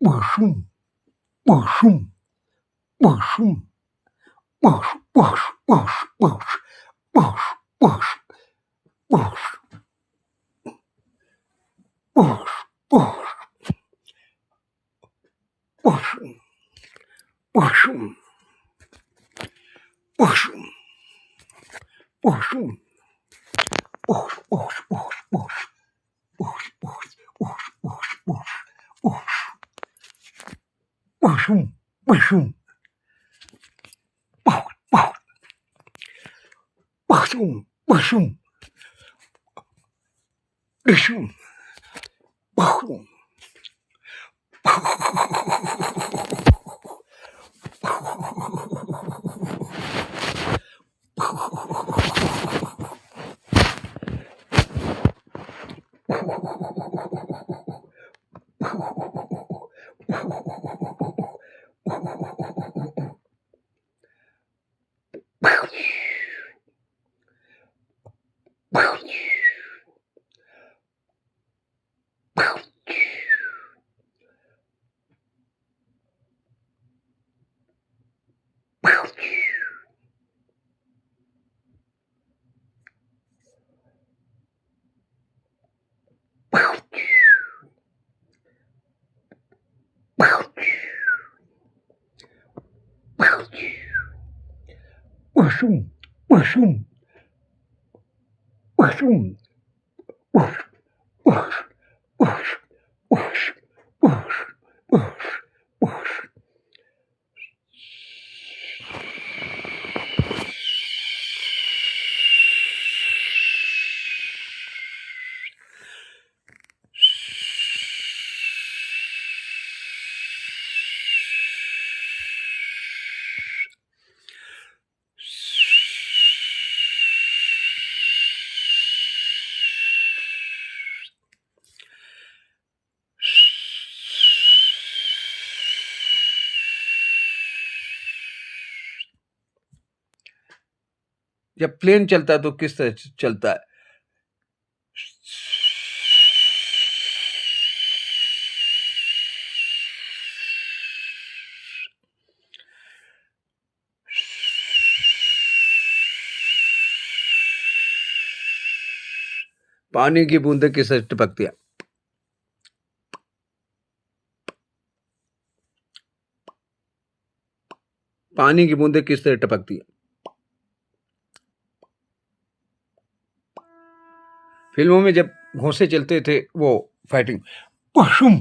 Boshum, boshum, boshum, bosh, bosh, bosh, bosh, bosh, bosh, bosh, bosh, bosh, boshum, boshum, boshum, boshum, bosh, bosh, bosh, bosh, bosh, bosh, bosh, bosh, bosh, bosh, boshum, boshum, bosh, bosh, boshum, boshum, boshum, boshum. Boshum, boshum, boshum, bosh, bosh, bosh, bosh, bosh, bosh, bosh. जब plane चलता है तो किस तरह चलता है? पानी की बूंदें किस तरह टपकती है? पानी की बूंदें किस तरह टपकती है? फिल्मों में जब घोंसे चलते थे वो फाइटिंग, Boshum,